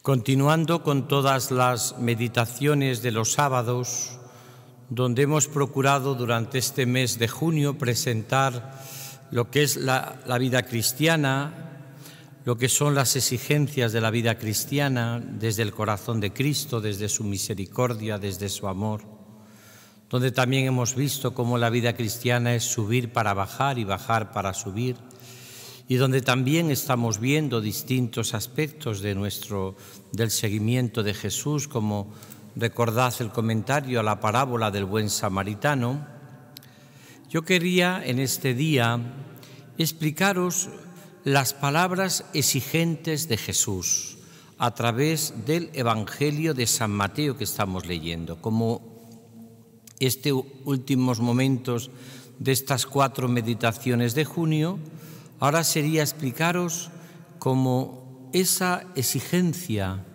Continuando con todas las meditaciones de los sábados, donde hemos procurado durante este mes de junio presentar lo que es la vida cristiana, lo que son las exigencias de la vida cristiana desde el corazón de Cristo, desde su misericordia, desde su amor, donde también hemos visto cómo la vida cristiana es subir para bajar y bajar para subir, y donde también estamos viendo distintos aspectos del seguimiento de Jesús, como recordad el comentario a la parábola del buen samaritano. Yo quería en este día explicaros las palabras exigentes de Jesús a través del Evangelio de San Mateo que estamos leyendo. Como estos últimos momentos de estas 4 meditaciones de junio, ahora sería explicaros cómo esa exigencia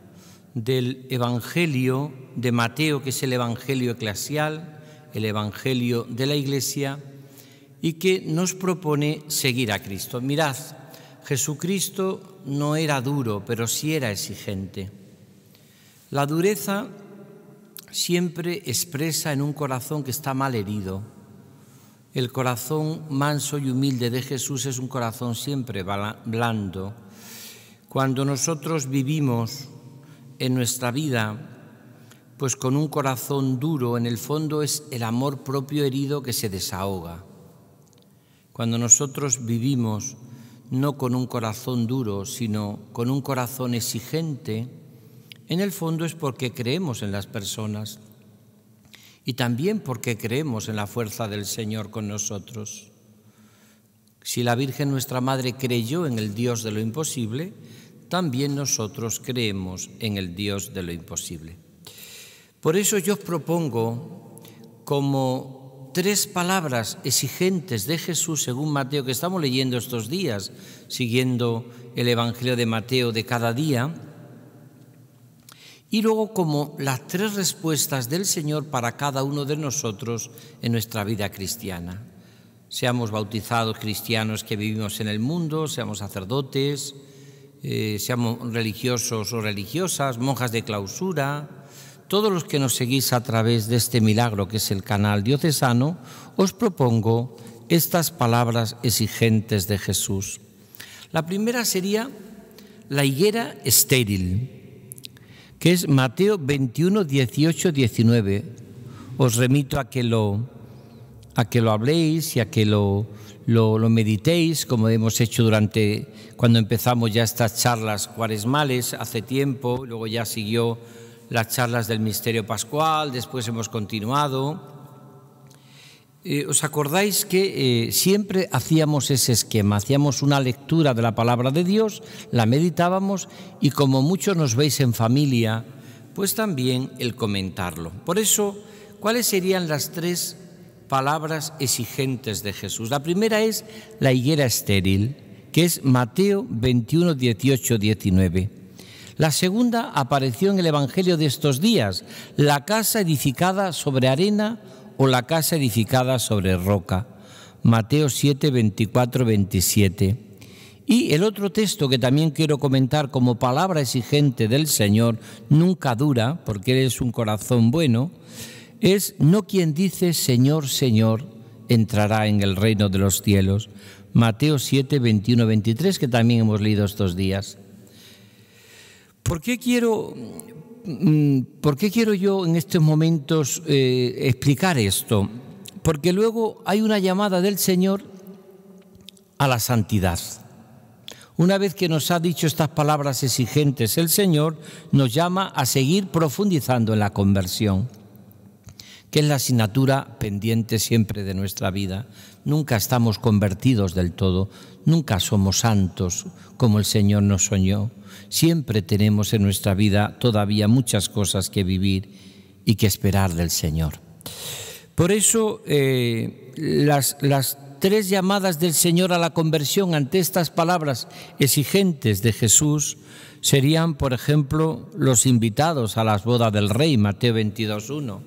del Evangelio de Mateo, que es el Evangelio eclesial, el Evangelio de la Iglesia, y que nos propone seguir a Cristo. Mirad, Jesucristo no era duro, pero sí era exigente. La dureza siempre expresa en un corazón que está mal herido. El corazón manso y humilde de Jesús es un corazón siempre blando. Cuando nosotros vivimos en nuestra vida, pues con un corazón duro, en el fondo es el amor propio herido que se desahoga. Cuando nosotros vivimos no con un corazón duro, sino con un corazón exigente, en el fondo es porque creemos en las personas y también porque creemos en la fuerza del Señor con nosotros. Si la Virgen nuestra Madre creyó en el Dios de lo imposible, también nosotros creemos en el Dios de lo imposible. Por eso yo os propongo como 3 palabras exigentes de Jesús según Mateo, que estamos leyendo estos días, siguiendo el Evangelio de Mateo de cada día, y luego como las 3 respuestas del Señor para cada uno de nosotros en nuestra vida cristiana. Seamos bautizados cristianos que vivimos en el mundo, seamos sacerdotes, seamos religiosos o religiosas, monjas de clausura, todos los que nos seguís a través de este milagro que es el canal diocesano, os propongo estas palabras exigentes de Jesús. La primera sería la higuera estéril, que es Mateo 21, 18, 19. Os remito a que lo habléis y a que lo meditéis, como hemos hecho cuando empezamos ya estas charlas cuaresmales hace tiempo, luego ya siguió las charlas del misterio pascual, después hemos continuado. ¿Os acordáis que siempre hacíamos ese esquema? Hacíamos una lectura de la palabra de Dios, la meditábamos y como muchos nos veis en familia, pues también el comentarlo. Por eso, ¿cuáles serían las 3 palabras exigentes de Jesús? La primera es la higuera estéril, que es Mateo 21, 18, 19. La segunda apareció en el Evangelio de estos días, la casa edificada sobre arena o la casa edificada sobre roca, Mateo 7, 24, 27. Y el otro texto que también quiero comentar como palabra exigente del Señor, nunca dura, porque Él es un corazón bueno, es: no quien dice Señor, Señor, entrará en el reino de los cielos, Mateo 7, 21, 23, que también hemos leído estos días. ¿Por qué quiero yo en estos momentos explicar esto? Porque luego hay una llamada del Señor a la santidad. Una vez que nos ha dicho estas palabras exigentes, el Señor nos llama a seguir profundizando en la conversión, que es la asignatura pendiente siempre de nuestra vida. Nunca estamos convertidos del todo, nunca somos santos como el Señor nos soñó. Siempre tenemos en nuestra vida todavía muchas cosas que vivir y que esperar del Señor. Por eso las 3 llamadas del Señor a la conversión ante estas palabras exigentes de Jesús serían, por ejemplo, los invitados a las bodas del Rey, Mateo 22, 1,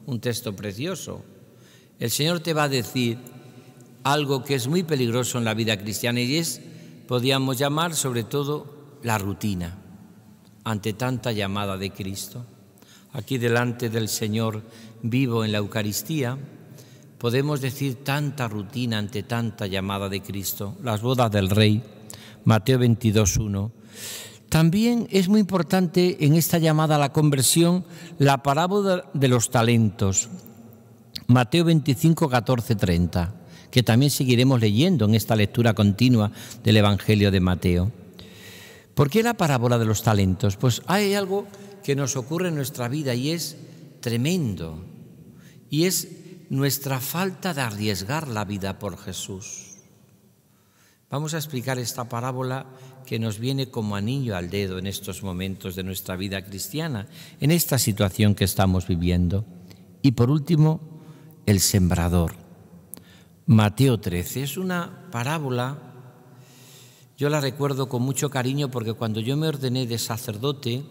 un texto precioso. El Señor te va a decir algo que es muy peligroso en la vida cristiana y es, podríamos llamar sobre todo, la rutina. ante tanta llamada de Cristo. Aquí delante del Señor vivo en la Eucaristía podemos decir tanta rutina ante tanta llamada de Cristo. Las bodas del Rey, Mateo 22:1. También es muy importante en esta llamada a la conversión la parábola de los talentos, Mateo 25, 14, 30, que también seguiremos leyendo en esta lectura continua del Evangelio de Mateo. ¿Por qué la parábola de los talentos? Pues hay algo que nos ocurre en nuestra vida y es tremendo, y es nuestra falta de arriesgar la vida por Jesús. Vamos a explicar esta parábola que nos viene como anillo al dedo en estos momentos de nuestra vida cristiana, en esta situación que estamos viviendo. Y por último, el sembrador. Mateo 13 es una parábola, yo la recuerdo con mucho cariño porque cuando yo me ordené de sacerdote,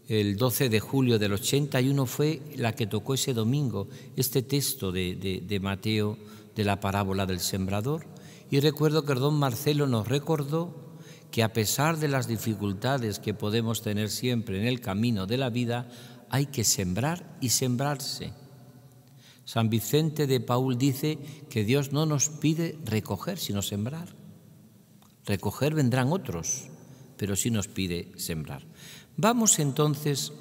el 12 de julio del 81 fue la que tocó ese domingo, este texto de Mateo de la parábola del sembrador. Y recuerdo que el don Marcelo nos recordó que a pesar de las dificultades que podemos tener siempre en el camino de la vida, hay que sembrar y sembrarse. San Vicente de Paúl dice que Dios no nos pide recoger, sino sembrar. Recoger vendrán otros, pero sí nos pide sembrar. Vamos entonces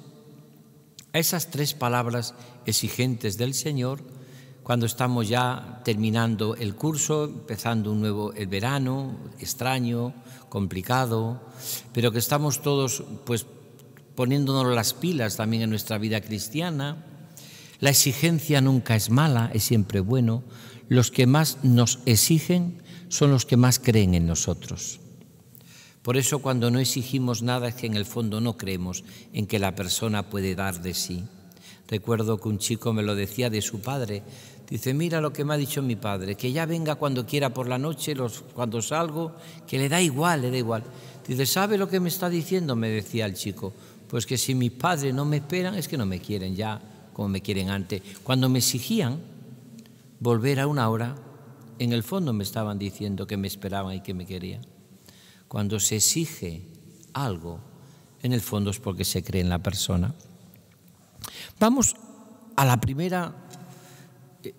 a esas tres palabras exigentes del Señor cuando estamos ya terminando el curso, empezando el verano, extraño, complicado, pero que estamos todos pues poniéndonos las pilas también en nuestra vida cristiana. La exigencia nunca es mala, es siempre bueno. Los que más nos exigen son los que más creen en nosotros. Por eso cuando no exigimos nada es que en el fondo no creemos en que la persona puede dar de sí. Recuerdo que un chico me lo decía de su padre. Dice, mira lo que me ha dicho mi padre, que ya venga cuando quiera por la noche, cuando salgo, que le da igual, le da igual. Dice, ¿sabe lo que me está diciendo? Me decía el chico. Pues que si mis padres no me esperan es que no me quieren ya como me quieren antes. Cuando me exigían volver a una hora, en el fondo me estaban diciendo que me esperaban y que me querían. Cuando se exige algo, en el fondo es porque se cree en la persona. Vamos a la primera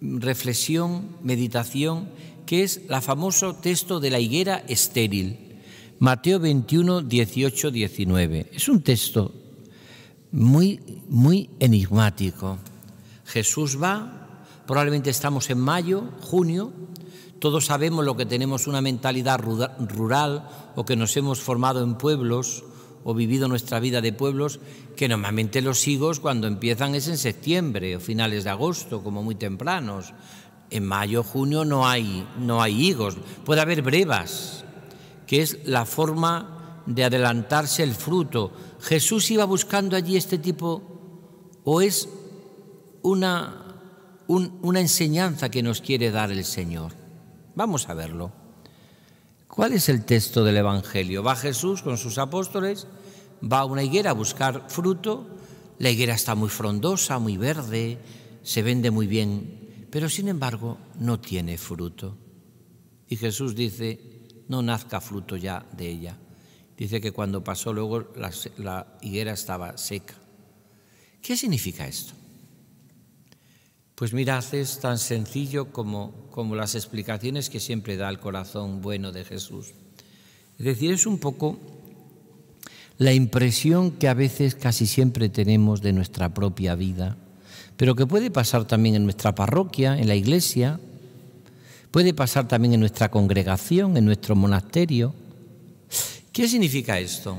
reflexión, meditación, que es el famoso texto de la higuera estéril, Mateo 21, 18, 19. Es un texto muy enigmático. Jesús va, probablemente estamos en mayo, junio, todos sabemos lo que tenemos una mentalidad rural o que nos hemos formado en pueblos o vivido nuestra vida de pueblos, que normalmente los higos cuando empiezan es en septiembre o finales de agosto, como muy tempranos. En mayo, junio no hay higos, puede haber brevas, que es la forma de adelantarse el fruto. ¿Jesús iba buscando allí este tipo o es una enseñanza que nos quiere dar el Señor? Vamos a verlo. ¿Cuál es el texto del Evangelio? Va Jesús con sus apóstoles, va a una higuera a buscar fruto, la higuera está muy frondosa, muy verde, se vende muy bien, pero sin embargo no tiene fruto. Y Jesús dice, no nazca fruto ya de ella. Dice que cuando pasó luego la higuera estaba seca. ¿Qué significa esto? Pues mirad, es tan sencillo como las explicaciones que siempre da el corazón bueno de Jesús. Es decir, es un poco la impresión que a veces casi siempre tenemos de nuestra propia vida, pero que puede pasar también en nuestra parroquia, en la iglesia, puede pasar también en nuestra congregación, en nuestro monasterio. ¿Qué significa esto?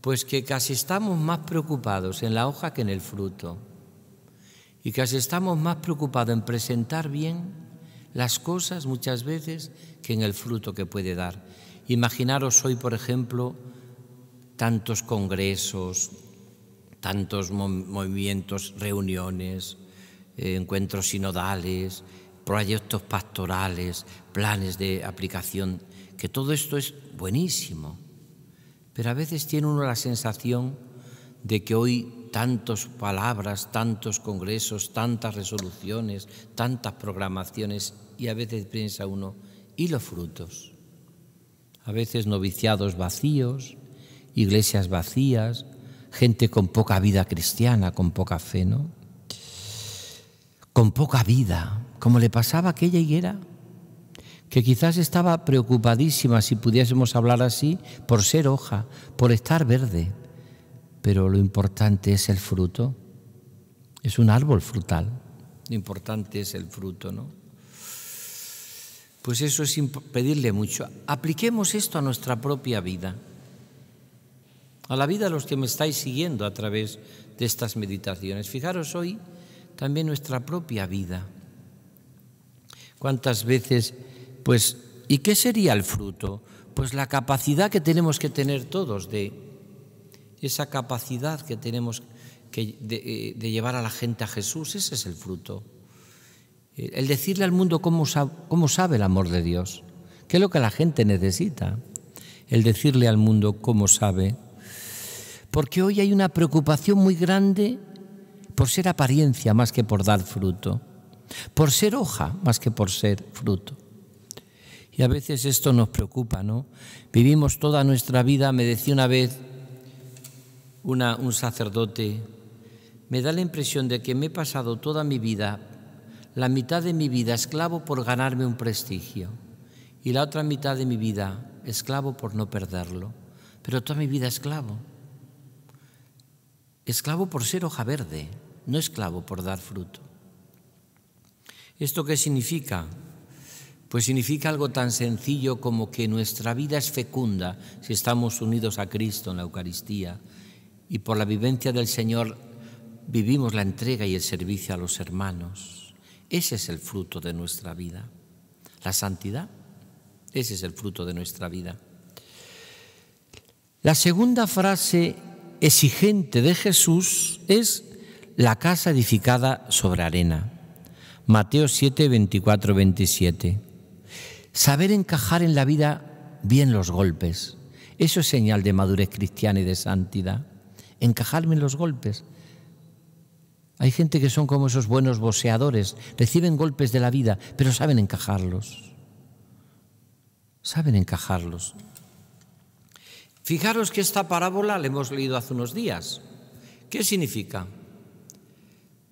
Pues que casi estamos más preocupados en la hoja que en el fruto. Y casi estamos más preocupados en presentar bien las cosas muchas veces que en el fruto que puede dar. Imaginaros hoy, por ejemplo, tantos congresos, tantos movimientos, reuniones, encuentros sinodales, proyectos pastorales, planes de aplicación, que todo esto es buenísimo. Pero a veces tiene uno la sensación de que hoy tantas palabras, tantos congresos, tantas resoluciones, tantas programaciones, y a veces piensa uno, ¿y los frutos? A veces noviciados vacíos, iglesias vacías, gente con poca vida cristiana, con poca fe, ¿no? Con poca vida, como le pasaba a aquella higuera, que quizás estaba preocupadísima, si pudiésemos hablar así, por ser hoja, por estar verde. Pero lo importante es el fruto. Es un árbol frutal. Lo importante es el fruto, ¿no? Pues eso es pedirle mucho. Apliquemos esto a nuestra propia vida, a la vida de los que me estáis siguiendo a través de estas meditaciones. Fijaros hoy también nuestra propia vida. ¿Cuántas veces, pues, y qué sería el fruto? Pues la capacidad que tenemos que tener todos esa capacidad que tenemos de llevar a la gente a Jesús, ese es el fruto. El decirle al mundo cómo sabe el amor de Dios, qué es lo que la gente necesita. El decirle al mundo cómo sabe. Porque hoy hay una preocupación muy grande por ser apariencia más que por dar fruto, por ser hoja más que por ser fruto. Y a veces esto nos preocupa, ¿no? Vivimos toda nuestra vida, me decía una vez un sacerdote, me da la impresión de que me he pasado toda mi vida, la mitad de mi vida esclavo por ganarme un prestigio y la otra mitad de mi vida esclavo por no perderlo, pero toda mi vida esclavo. Esclavo por ser hoja verde, no esclavo por dar fruto. ¿Esto qué significa? Pues significa algo tan sencillo como que nuestra vida es fecunda si estamos unidos a Cristo en la Eucaristía y por la vivencia del Señor vivimos la entrega y el servicio a los hermanos. Ese es el fruto de nuestra vida. La santidad, ese es el fruto de nuestra vida. La segunda frase exigente de Jesús es la casa edificada sobre arena. Mateo 7, 24, 27. Saber encajar en la vida bien los golpes. Eso es señal de madurez cristiana y de santidad. Encajarme en los golpes. Hay gente que son como esos buenos boxeadores, reciben golpes de la vida, pero saben encajarlos. Saben encajarlos. Fijaros que esta parábola la hemos leído hace unos días. ¿Qué significa?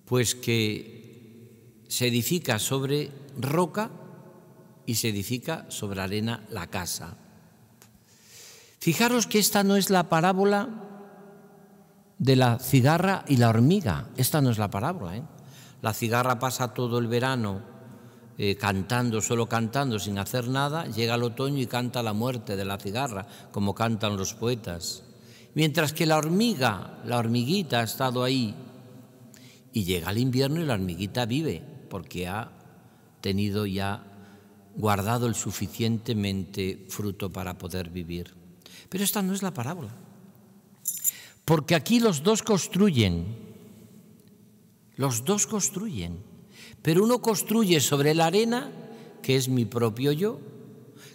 Pues que se edifica sobre roca y se edifica sobre arena la casa. Fijaros que esta no es la parábola de la cigarra y la hormiga. Esta no es la parábola, ¿eh? La cigarra pasa todo el verano cantando, solo cantando, sin hacer nada. Llega el otoño y canta la muerte de la cigarra, como cantan los poetas. Mientras que la hormiguita ha estado ahí y llega el invierno y la hormiguita vive, porque ha tenido ya guardado el suficientemente fruto para poder vivir. Pero esta no es la parábola. Porque aquí los dos construyen, pero uno construye sobre la arena, que es mi propio yo,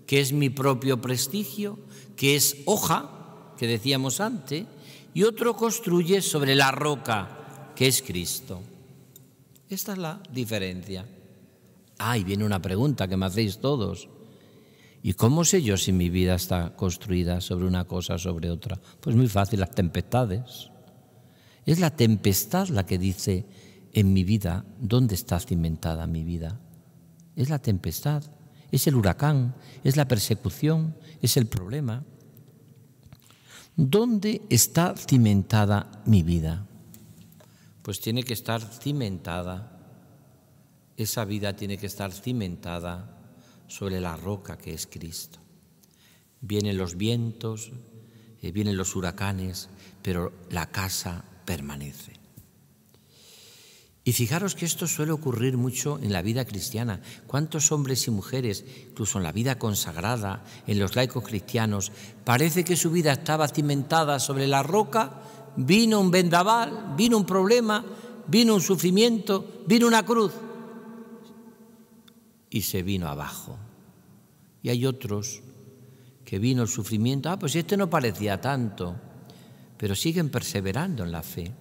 que es mi propio prestigio, que es hoja, que decíamos antes, y otro construye sobre la roca, que es Cristo. Esta es la diferencia. Y viene una pregunta que me hacéis todos. ¿Y cómo sé yo si mi vida está construida sobre una cosa o sobre otra? Pues muy fácil, las tempestades. Es la tempestad la que dice en mi vida dónde está cimentada mi vida. Es la tempestad, es el huracán, es la persecución, es el problema. ¿Dónde está cimentada mi vida? Pues tiene que estar cimentada, esa vida tiene que estar cimentada sobre la roca que es Cristo. Vienen los vientos, vienen los huracanes, pero la casa permanece. Y fijaros que esto suele ocurrir mucho en la vida cristiana. ¿Cuántos hombres y mujeres, incluso en la vida consagrada, en los laicos cristianos, parece que su vida estaba cimentada sobre la roca? Vino un vendaval, vino un problema, vino un sufrimiento, vino una cruz y se vino abajo. Y hay otros que vino el sufrimiento, pues este no parecía tanto, pero siguen perseverando en la fe.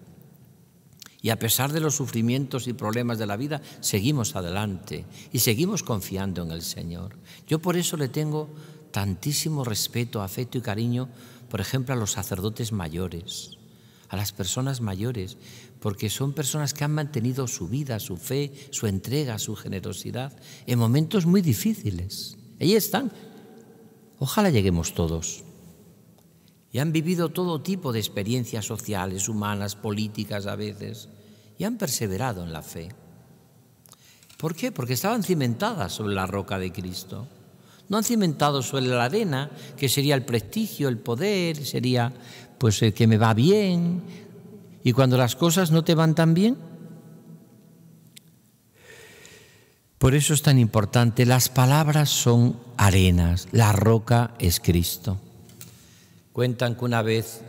Y a pesar de los sufrimientos y problemas de la vida, seguimos adelante y seguimos confiando en el Señor. Yo por eso le tengo tantísimo respeto, afecto y cariño, por ejemplo, a los sacerdotes mayores, a las personas mayores, porque son personas que han mantenido su vida, su fe, su entrega, su generosidad en momentos muy difíciles. Ahí están. Ojalá lleguemos todos. Y han vivido todo tipo de experiencias sociales, humanas, políticas a veces, y han perseverado en la fe. ¿Por qué? Porque estaban cimentadas sobre la roca de Cristo. No han cimentado sobre la arena, que sería el prestigio, el poder, sería pues el que me va bien. Y cuando las cosas no te van tan bien. Por eso es tan importante, las palabras son arenas, la roca es Cristo. Cuentan que una vez,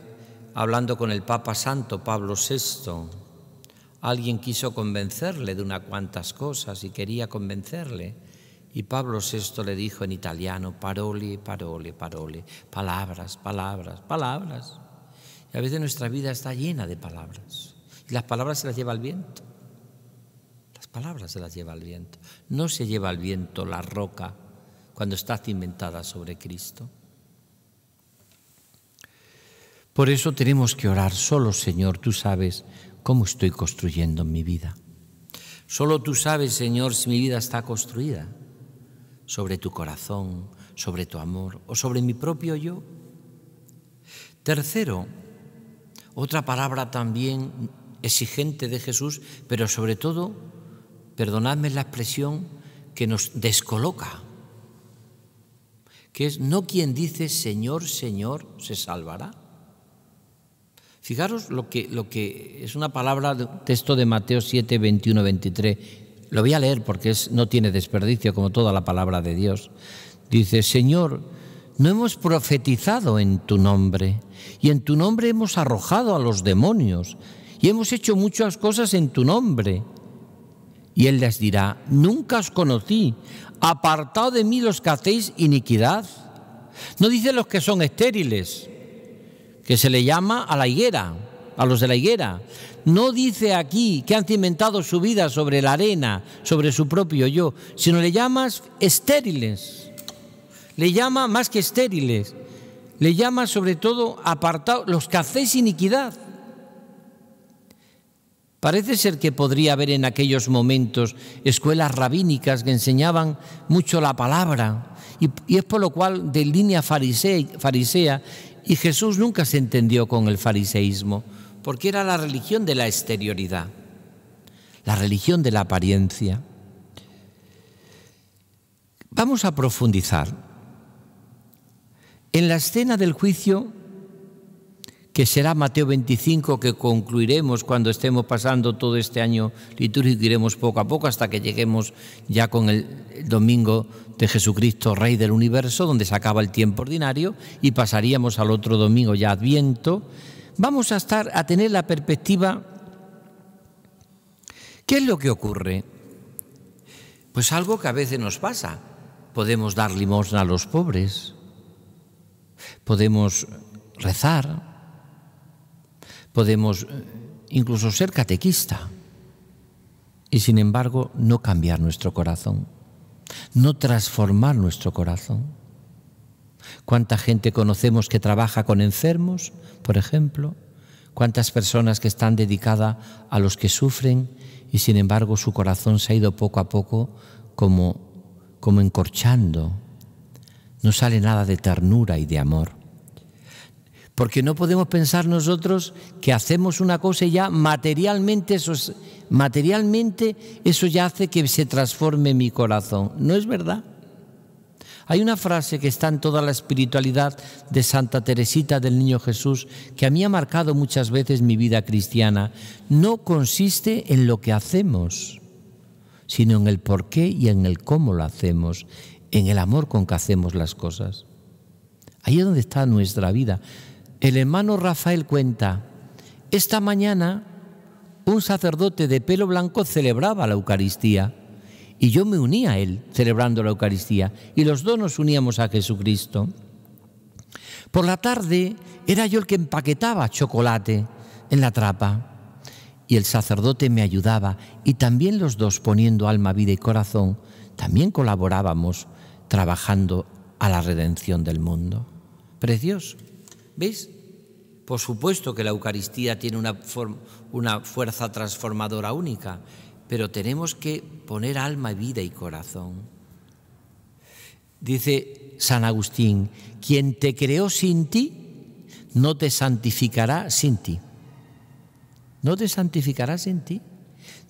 hablando con el Papa Santo Pablo VI, alguien quiso convencerle de unas cuantas cosas y quería convencerle. Y Pablo VI le dijo en italiano, parole, parole, parole, palabras, palabras, palabras. Y a veces nuestra vida está llena de palabras. Y las palabras se las lleva el viento. Las palabras se las lleva el viento. No se lleva el viento la roca cuando está cimentada sobre Cristo. Por eso tenemos que orar. Solo, Señor, tú sabes cómo estoy construyendo mi vida. Solo tú sabes, Señor, si mi vida está construida sobre tu corazón, sobre tu amor o sobre mi propio yo. Tercero, otra palabra también exigente de Jesús, pero sobre todo, perdonadme la expresión, que nos descoloca, que es no quien dice Señor, Señor, se salvará. Fijaros lo que es una palabra, texto de Mateo 7, 21, 23. Lo voy a leer porque no tiene desperdicio como toda la palabra de Dios. Dice, Señor, no hemos profetizado en tu nombre y en tu nombre hemos arrojado a los demonios y hemos hecho muchas cosas en tu nombre. Y Él les dirá, nunca os conocí, apartad de mí los que hacéis iniquidad. No dice los que son estériles, que se le llama a la higuera, a los de la higuera. No dice aquí que han cimentado su vida sobre la arena, sobre su propio yo, sino le llamas estériles. Le llama más que estériles, le llama sobre todo apartados, los que hacéis iniquidad. Parece ser que podría haber en aquellos momentos escuelas rabínicas que enseñaban mucho la palabra y es por lo cual de línea farisea, y Jesús nunca se entendió con el fariseísmo, porque era la religión de la exterioridad, la religión de la apariencia. Vamos a profundizar en la escena del juicio, que será Mateo 25, que concluiremos cuando estemos pasando todo este año litúrgico, iremos poco a poco hasta que lleguemos ya con el domingo de Jesucristo, Rey del Universo, donde se acaba el tiempo ordinario y pasaríamos al otro domingo ya Adviento. Vamos a tener la perspectiva. ¿Qué es lo que ocurre? Pues algo que a veces nos pasa. Podemos dar limosna a los pobres, podemos rezar, podemos incluso ser catequista y sin embargo no cambiar nuestro corazón, no transformar nuestro corazón. ¿Cuánta gente conocemos que trabaja con enfermos, por ejemplo? ¿Cuántas personas que están dedicadas a los que sufren y sin embargo su corazón se ha ido poco a poco como encorchando? No sale nada de ternura y de amor. Porque no podemos pensar nosotros que hacemos una cosa y ya materialmente eso ya hace que se transforme mi corazón. ¿No es verdad? Hay una frase que está en toda la espiritualidad de Santa Teresita del Niño Jesús que a mí ha marcado muchas veces mi vida cristiana. No consiste en lo que hacemos, sino en el por qué y en el cómo lo hacemos, en el amor con que hacemos las cosas. Ahí es donde está nuestra vida. El hermano Rafael cuenta, esta mañana un sacerdote de pelo blanco celebraba la Eucaristía y yo me uní a él celebrando la Eucaristía y los dos nos uníamos a Jesucristo. Por la tarde era yo el que empaquetaba chocolate en la trapa y el sacerdote me ayudaba y también los dos poniendo alma, vida y corazón, también colaborábamos trabajando a la redención del mundo. Precioso. ¿Veis? Por supuesto que la Eucaristía tiene una fuerza transformadora única, pero tenemos que poner alma, vida y corazón. Dice San Agustín, quien te creó sin ti, no te santificará sin ti. No te santificará sin ti.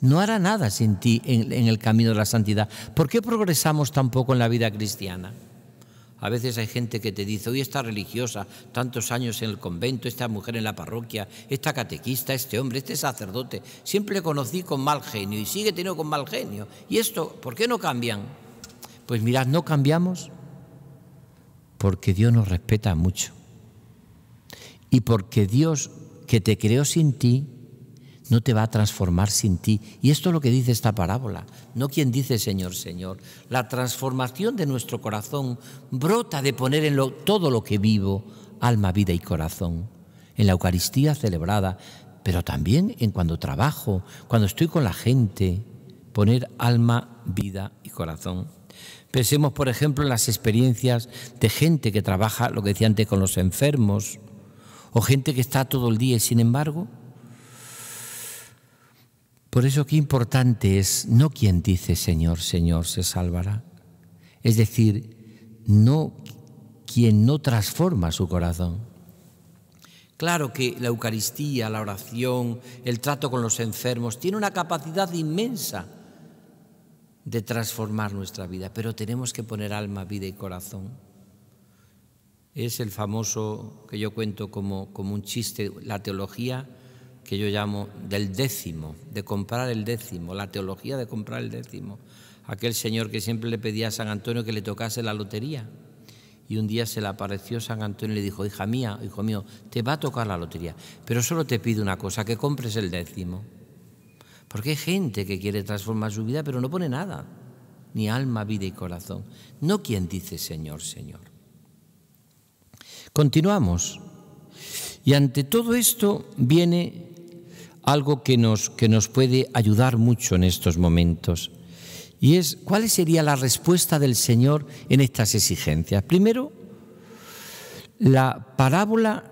No hará nada sin ti en el camino de la santidad. ¿Por qué progresamos tan poco en la vida cristiana? A veces hay gente que te dice, hoy esta religiosa, tantos años en el convento, esta mujer en la parroquia, esta catequista, este hombre, este sacerdote, siempre le conocí con mal genio y sigue teniendo con mal genio. ¿Y esto, por qué no cambian? Pues mirad, no cambiamos porque Dios nos respeta mucho. Y porque Dios, que te creó sin ti, no te va a transformar sin ti. Y esto es lo que dice esta parábola, no quien dice Señor, Señor. La transformación de nuestro corazón brota de poner en todo lo que vivo, alma, vida y corazón. En la Eucaristía celebrada, pero también en cuando trabajo, cuando estoy con la gente, poner alma, vida y corazón. Pensemos, por ejemplo, en las experiencias de gente que trabaja, lo que decía antes, con los enfermos, o gente que está todo el día y sin embargo. Por eso qué importante es, no quien dice Señor, Señor se salvará. Es decir, no quien no transforma su corazón. Claro que la Eucaristía, la oración, el trato con los enfermos, tiene una capacidad inmensa de transformar nuestra vida, pero tenemos que poner alma, vida y corazón. Es el famoso, que yo cuento como un chiste, la teología que yo llamo del décimo, de comprar el décimo, la teología de comprar el décimo. Aquel señor que siempre le pedía a San Antonio que le tocase la lotería. Y un día se le apareció San Antonio y le dijo, hija mía, hijo mío, te va a tocar la lotería, pero solo te pido una cosa, que compres el décimo. Porque hay gente que quiere transformar su vida, pero no pone nada, ni alma, vida y corazón. No quien dice Señor, Señor. Continuamos. Y ante todo esto viene algo que nos puede ayudar mucho en estos momentos. Y es, ¿cuál sería la respuesta del Señor en estas exigencias? Primero, la parábola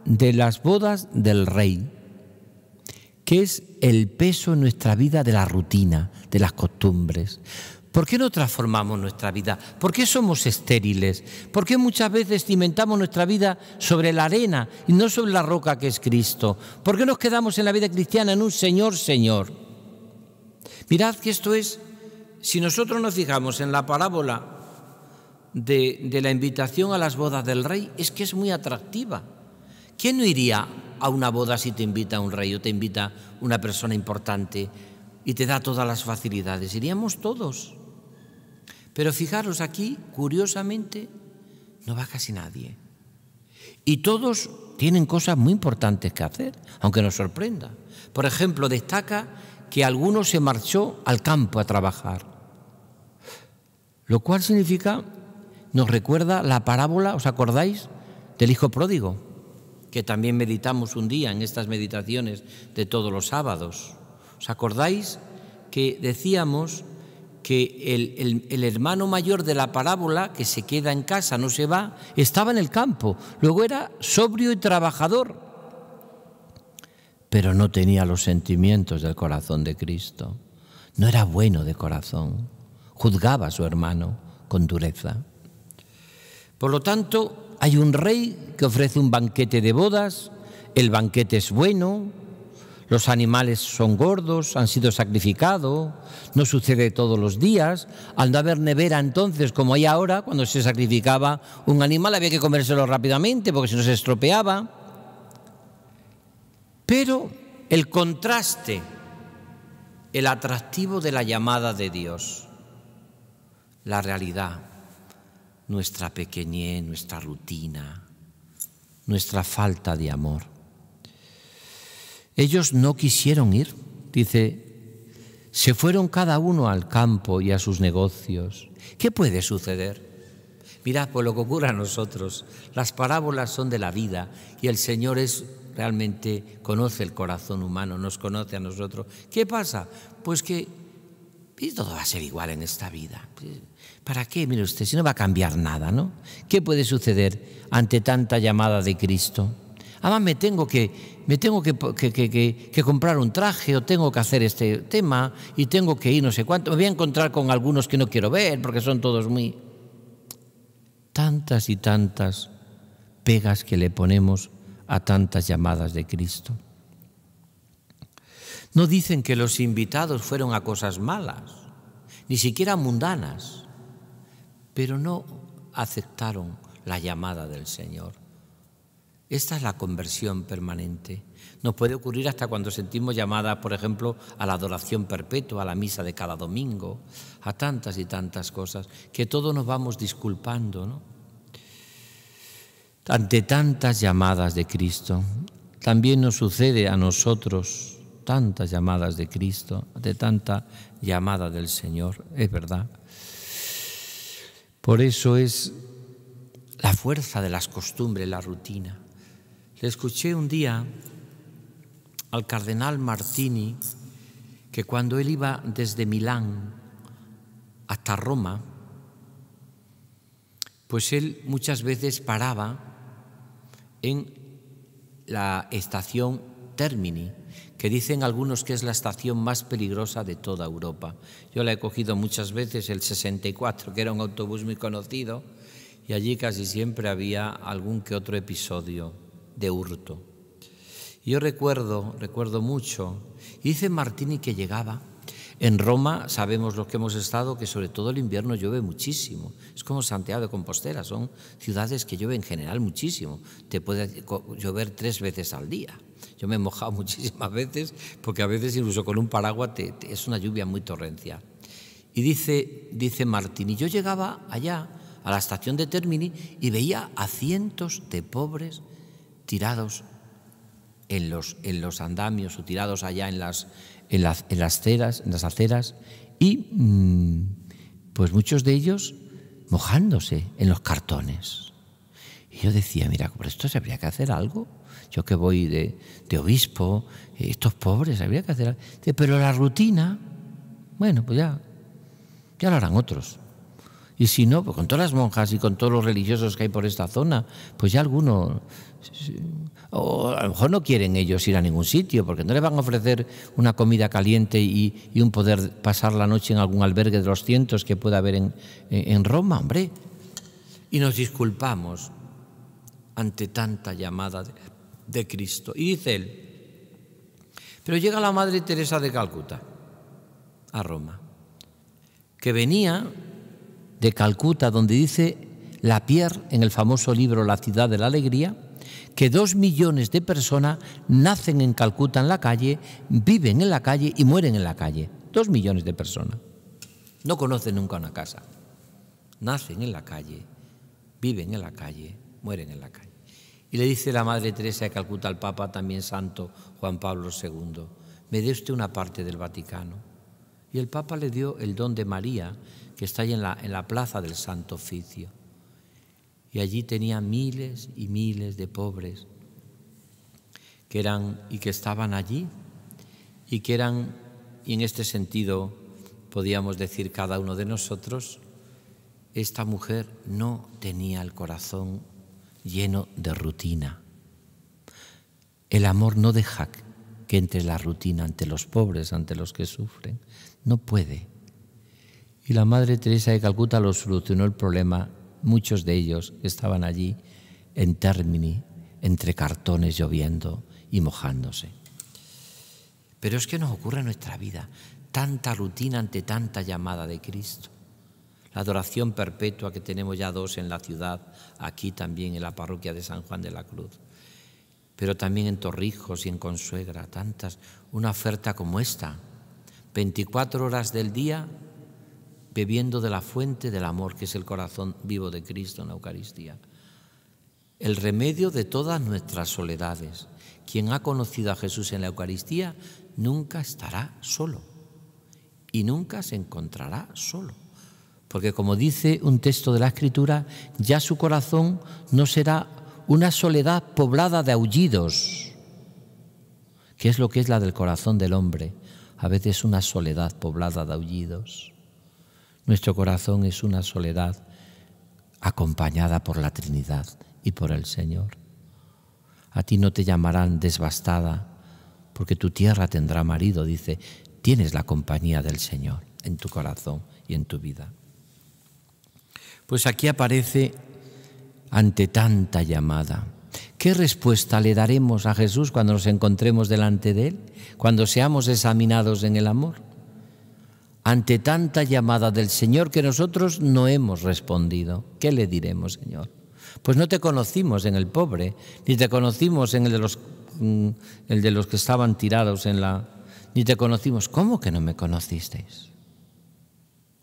de las bodas del Rey, que es el peso en nuestra vida de la rutina, de las costumbres. ¿Por qué no transformamos nuestra vida? ¿Por qué somos estériles? ¿Por qué muchas veces cimentamos nuestra vida sobre la arena y no sobre la roca que es Cristo? ¿Por qué nos quedamos en la vida cristiana en un Señor, Señor? Mirad que esto es, si nosotros nos fijamos en la parábola de la invitación a las bodas del Rey, es que es muy atractiva. ¿Quién no iría a una boda si te invita un rey o te invita una persona importante y te da todas las facilidades? Iríamos todos. Pero fijaros aquí, curiosamente, no va casi nadie. Y todos tienen cosas muy importantes que hacer, aunque nos sorprenda. Por ejemplo, destaca que alguno se marchó al campo a trabajar. Lo cual significa, nos recuerda la parábola, ¿os acordáis?, del hijo pródigo, que también meditamos un día en estas meditaciones de todos los sábados. ¿Os acordáis que decíamos que el hermano mayor de la parábola, que se queda en casa, no se va, estaba en el campo, luego era sobrio y trabajador, pero no tenía los sentimientos del corazón de Cristo, no era bueno de corazón, juzgaba a su hermano con dureza. Por lo tanto, hay un rey que ofrece un banquete de bodas, el banquete es bueno, los animales son gordos, han sido sacrificados, no sucede todos los días. Al no haber nevera entonces, como hay ahora, cuando se sacrificaba un animal había que comérselo rápidamente porque si no se estropeaba. Pero el contraste, el atractivo de la llamada de Dios, la realidad, nuestra pequeñez, nuestra rutina, nuestra falta de amor. Ellos no quisieron ir, dice, se fueron cada uno al campo y a sus negocios. ¿Qué puede suceder? Mirad, pues lo que ocurre a nosotros, las parábolas son de la vida y el Señor realmente conoce el corazón humano, nos conoce a nosotros. ¿Qué pasa? Pues que Y todo va a ser igual en esta vida. ¿Para qué? Mire usted, si no va a cambiar nada, ¿no? ¿Qué puede suceder ante tanta llamada de Cristo? Además me tengo que comprar un traje, o tengo que hacer este tema, y tengo que ir no sé cuánto. Me voy a encontrar con algunos que no quiero ver porque son todos muy... Tantas y tantas pegas que le ponemos a tantas llamadas de Cristo. No dicen que los invitados fueron a cosas malas, ni siquiera mundanas, pero no aceptaron la llamada del Señor. Esta es la conversión permanente. Nos puede ocurrir hasta cuando sentimos llamadas, por ejemplo, a la adoración perpetua, a la misa de cada domingo, a tantas y tantas cosas, que todos nos vamos disculpando, ¿no? Ante tantas llamadas de Cristo, también nos sucede a nosotros tantas llamadas de Cristo, ante tanta llamada del Señor, es verdad. Por eso es la fuerza de las costumbres, la rutina. Le escuché un día al cardenal Martini que cuando él iba desde Milán hasta Roma, pues él muchas veces paraba en la estación Termini, que dicen algunos que es la estación más peligrosa de toda Europa. Yo la he cogido muchas veces, el 64, que era un autobús muy conocido, y allí casi siempre había algún que otro episodio de hurto. Yo recuerdo mucho, y dice Martini que llegaba. En Roma sabemos los que hemos estado que sobre todo el invierno llueve muchísimo. Es como Santiago de Compostela, son ciudades que llueve en general muchísimo. Te puede llover 3 veces al día. Yo me he mojado muchísimas veces porque a veces incluso con un paraguas es una lluvia muy torrencial. Y dice Martini, yo llegaba allá a la estación de Termini y veía a cientos de pobres tirados en los andamios o tirados allá en las aceras y pues muchos de ellos mojándose en los cartones. Y yo decía, mira, por esto se habría que hacer algo. Yo que voy de obispo, estos pobres, habría que hacer algo. Pero la rutina, bueno, pues ya lo harán otros. Y si no, pues con todas las monjas y con todos los religiosos que hay por esta zona, pues ya algunos, o a lo mejor no quieren ellos ir a ningún sitio, porque no les van a ofrecer una comida caliente y un poder pasar la noche en algún albergue de los cientos que pueda haber en Roma, hombre. Y nos disculpamos ante tanta llamada de Cristo. Y dice él, pero llega la Madre Teresa de Calcuta a Roma, que venía de Calcuta, donde dice Lapierre en el famoso libro La ciudad de la alegría, que 2 millones de personas nacen en Calcuta en la calle, viven en la calle y mueren en la calle. 2 millones de personas. No conocen nunca una casa. Nacen en la calle, viven en la calle, mueren en la calle. Y le dice la Madre Teresa de Calcuta al Papa, también santo Juan Pablo II, me dé usted una parte del Vaticano. Y el Papa le dio el don de María, que está ahí en la plaza del Santo Oficio. Y allí tenía miles y miles de pobres que estaban allí y que eran, y en este sentido podíamos decir cada uno de nosotros, esta mujer no tenía el corazón lleno de rutina. El amor no deja que entre la rutina ante los pobres, ante los que sufren. No puede. Y la Madre Teresa de Calcuta lo solucionó el problema. Muchos de ellos estaban allí en Termini, entre cartones lloviendo y mojándose. Pero es que nos ocurre en nuestra vida tanta rutina ante tanta llamada de Cristo. La adoración perpetua, que tenemos ya 2 en la ciudad, aquí también en la parroquia de San Juan de la Cruz, pero también en Torrijos y en Consuegra, tantas, una oferta como esta, 24 horas del día bebiendo de la fuente del amor, que es el corazón vivo de Cristo en la Eucaristía. El remedio de todas nuestras soledades. Quien ha conocido a Jesús en la Eucaristía nunca estará solo y nunca se encontrará solo. Porque como dice un texto de la Escritura, ya su corazón no será una soledad poblada de aullidos, que es lo que es la del corazón del hombre. a veces una soledad poblada de aullidos. Nuestro corazón es una soledad acompañada por la Trinidad y por el Señor. A ti no te llamarán desbastada, porque tu tierra tendrá marido, dice. Tienes la compañía del Señor en tu corazón y en tu vida. Pues aquí aparece ante tanta llamada. ¿Qué respuesta le daremos a Jesús cuando nos encontremos delante de Él? Cuando seamos examinados en el amor. Ante tanta llamada del Señor que nosotros no hemos respondido, ¿qué le diremos, Señor? Pues no te conocimos en el pobre, ni te conocimos en el de los que estaban tirados ni te conocimos. ¿Cómo que no me conocisteis?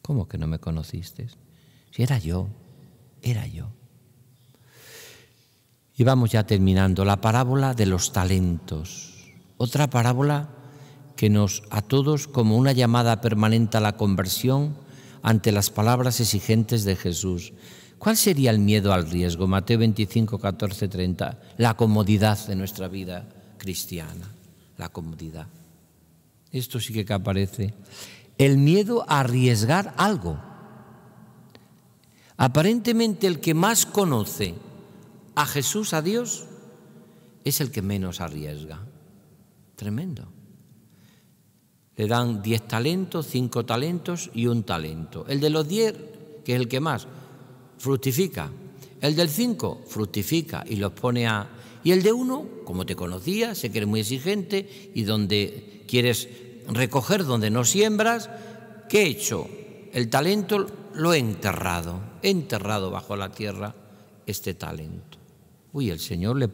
¿Cómo que no me conocisteis? Si era yo. Y vamos ya terminando. La parábola de los talentos. Otra parábola que a todos como una llamada permanente a la conversión ante las palabras exigentes de Jesús. ¿Cuál sería el miedo al riesgo? Mateo 25, 14, 30. La comodidad de nuestra vida cristiana. La comodidad. Esto sí que aparece. El miedo a arriesgar algo. Aparentemente el que más conoce a Jesús, a Dios, es el que menos arriesga. Tremendo. Le dan 10 talentos, 5 talentos y 1 talento. El de los 10, que es el que más, fructifica. El del 5 fructifica y los pone a... Y el de 1, como te conocía, sé que eres muy exigente y donde quieres recoger donde no siembras, ¿qué he hecho? El talento lo he enterrado bajo la tierra este talento. Uy, el Señor le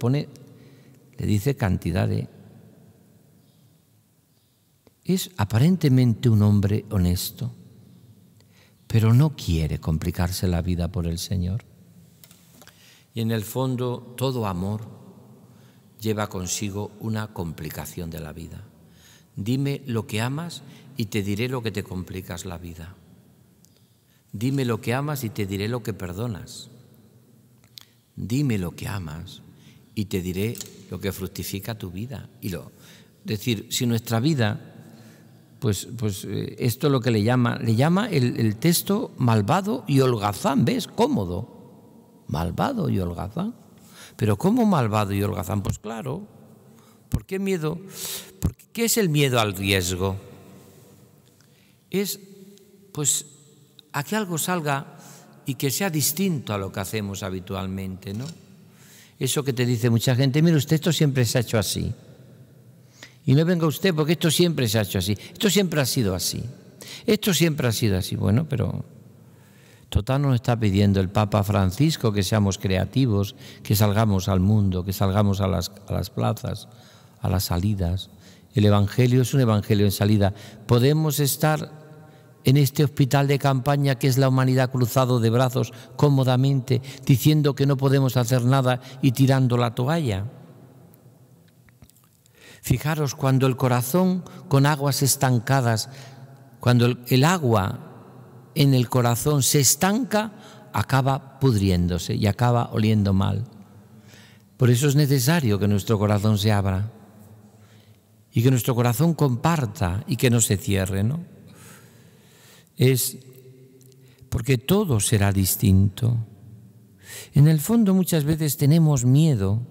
dice cantidad de... Es aparentemente un hombre honesto, pero no quiere complicarse la vida por el Señor. Y en el fondo, todo amor lleva consigo una complicación de la vida. Dime lo que amas y te diré lo que te complicas la vida. Dime lo que amas y te diré lo que perdonas. Dime lo que amas y te diré lo que fructifica tu vida. Es decir, si nuestra vida, pues esto es lo que le llama el texto malvado y holgazán, ¿ves? Cómodo. Malvado y holgazán. Pero ¿cómo malvado y holgazán? Pues claro. ¿Por qué miedo? ¿Qué es el miedo al riesgo? Es, pues, a que algo salga y que sea distinto a lo que hacemos habitualmente, ¿no? Eso que te dice mucha gente, mire usted, esto siempre se ha hecho así. Y no venga usted porque esto siempre se ha hecho así. Esto siempre ha sido así. Esto siempre ha sido así. Bueno, pero total nos está pidiendo el Papa Francisco que seamos creativos, que salgamos al mundo, que salgamos a las plazas, a las salidas. El Evangelio es un Evangelio en salida. Podemos estar en este hospital de campaña que es la humanidad cruzado de brazos cómodamente, diciendo que no podemos hacer nada y tirando la toalla. Fijaros, cuando el corazón con aguas estancadas, cuando el agua en el corazón se estanca, acaba pudriéndose y acaba oliendo mal. Por eso es necesario que nuestro corazón se abra y que nuestro corazón comparta y que no se cierre, ¿no? Es porque todo será distinto. En el fondo muchas veces tenemos miedo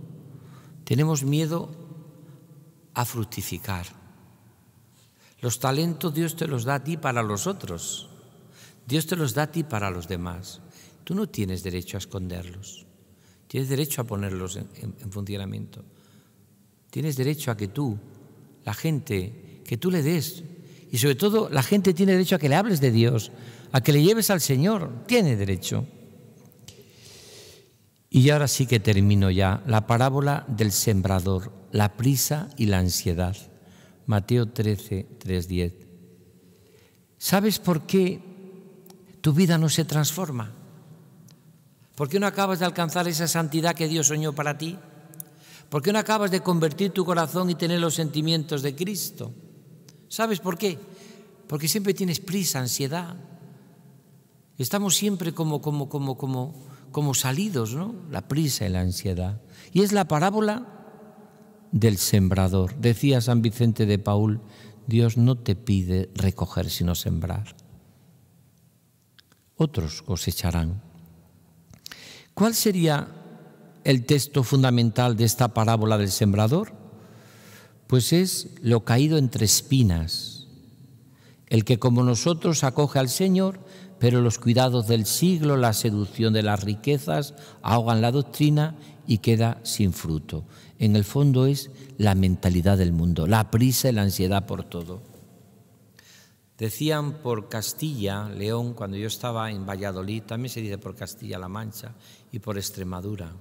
a fructificar. Los talentos Dios te los da a ti para los otros. Dios te los da a ti para los demás. Tú no tienes derecho a esconderlos. Tienes derecho a ponerlos en funcionamiento. Tienes derecho a que tú, la gente, que tú le des. Y sobre todo la gente tiene derecho a que le hables de Dios, a que le lleves al Señor. Tiene derecho. Y ahora sí que termino ya. La parábola del sembrador, la prisa y la ansiedad. Mateo 13, 3, 10. ¿Sabes por qué tu vida no se transforma? ¿Por qué no acabas de alcanzar esa santidad que Dios soñó para ti? ¿Por qué no acabas de convertir tu corazón y tener los sentimientos de Cristo? ¿Sabes por qué? Porque siempre tienes prisa, ansiedad. Estamos siempre como salidos, ¿no? La prisa y la ansiedad. Y es la parábola del sembrador. Decía San Vicente de Paúl, Dios no te pide recoger sino sembrar. Otros cosecharán. ¿Cuál sería el texto fundamental de esta parábola del sembrador? Pues es lo caído entre espinas, el que como nosotros acoge al Señor, pero los cuidados del siglo, la seducción de las riquezas, ahogan la doctrina y queda sin fruto. En el fondo es la mentalidad del mundo, la prisa y la ansiedad por todo. Decían por Castilla, León, cuando yo estaba en Valladolid, también se dice por Castilla-La Mancha y por Extremadura,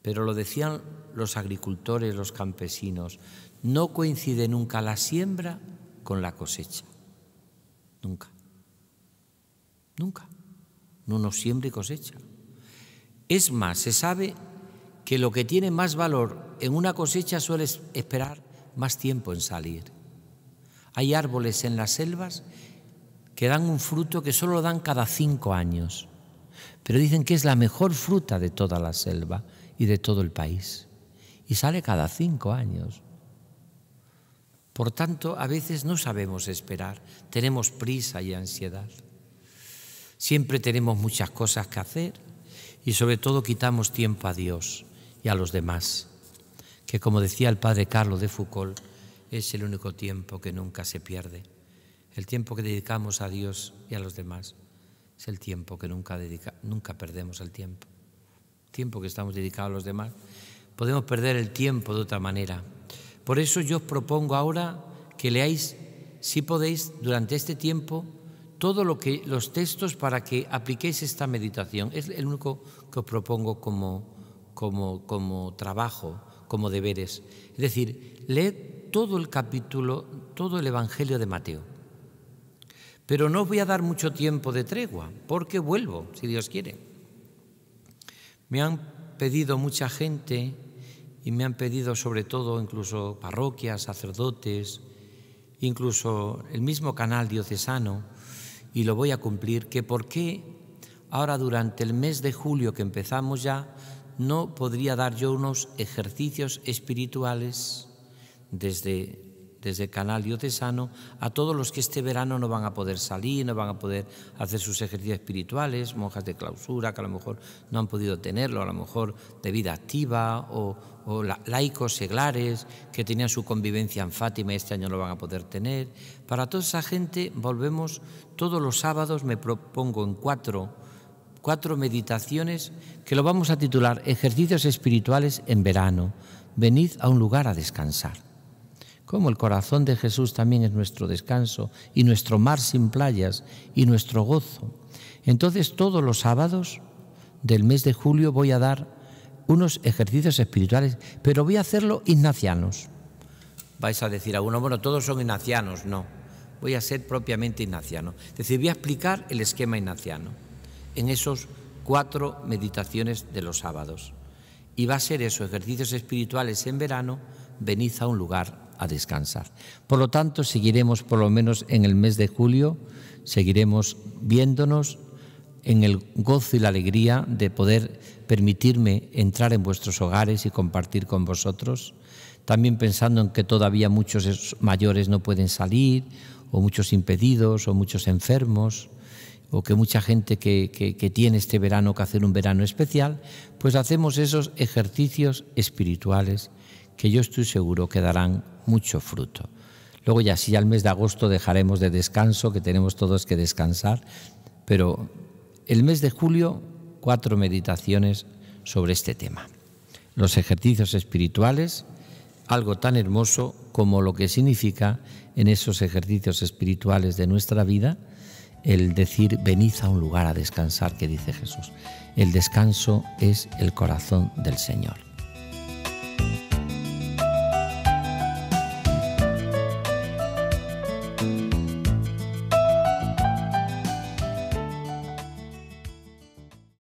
pero lo decían los agricultores, los campesinos, no coincide nunca la siembra con la cosecha, nunca, nunca, uno siembra y cosecha. Es más, se sabe que lo que tiene más valor en una cosecha suele esperar más tiempo en salir. Hay árboles en las selvas que dan un fruto que solo lo dan cada 5 años, pero dicen que es la mejor fruta de toda la selva y de todo el país, y sale cada 5 años. Por tanto, a veces no sabemos esperar, tenemos prisa y ansiedad. Siempre tenemos muchas cosas que hacer y sobre todo quitamos tiempo a Dios y a los demás, que como decía el padre Carlos de Foucault, es el único tiempo que nunca se pierde. El tiempo que dedicamos a Dios y a los demás es el tiempo que nunca perdemos el tiempo. El tiempo que estamos dedicados a los demás. Podemos perder el tiempo de otra manera. Por eso yo os propongo ahora que leáis, si podéis, durante este tiempo, todos los textos para que apliquéis esta meditación. Es el único que os propongo como trabajo, como deberes. Es decir, leed todo el capítulo, todo el Evangelio de Mateo. Pero no os voy a dar mucho tiempo de tregua, porque vuelvo, si Dios quiere. Me han pedido mucha gente y me han pedido sobre todo incluso parroquias, sacerdotes, incluso el mismo canal diocesano, y lo voy a cumplir, que por qué ahora durante el mes de julio que empezamos ya no podría dar yo unos ejercicios espirituales desde el canal diocesano a todos los que este verano no van a poder salir, no van a poder hacer sus ejercicios espirituales, monjas de clausura que a lo mejor no han podido tenerlo, a lo mejor de vida activa, o laicos seglares que tenían su convivencia en Fátima y este año no lo van a poder tener. Para toda esa gente volvemos todos los sábados, me propongo en cuatro meditaciones que lo vamos a titular Ejercicios espirituales en verano. Venid a un lugar a descansar. Como el corazón de Jesús también es nuestro descanso y nuestro mar sin playas y nuestro gozo. Entonces todos los sábados del mes de julio voy a dar unos ejercicios espirituales, pero voy a hacerlo ignacianos. Vais a decir a uno, bueno, todos son ignacianos. No, voy a ser propiamente ignaciano. Es decir, voy a explicar el esquema ignaciano en esos 4 meditaciones de los sábados. Y va a ser eso, ejercicios espirituales en verano, venid a un lugar a descansar. Por lo tanto, seguiremos por lo menos en el mes de julio, seguiremos viéndonos en el gozo y la alegría de poder permitirme entrar en vuestros hogares y compartir con vosotros, también pensando en que todavía muchos mayores no pueden salir, o muchos impedidos, o muchos enfermos, o que mucha gente que tiene este verano que hacer un verano especial, pues hacemos esos ejercicios espirituales que yo estoy seguro que darán mucho fruto. Luego ya el mes de agosto dejaremos de descanso, que tenemos todos que descansar, pero el mes de julio 4 meditaciones sobre este tema. Los ejercicios espirituales, algo tan hermoso como lo que significa en esos ejercicios espirituales de nuestra vida el decir venid a un lugar a descansar, que dice Jesús. El descanso es el corazón del Señor.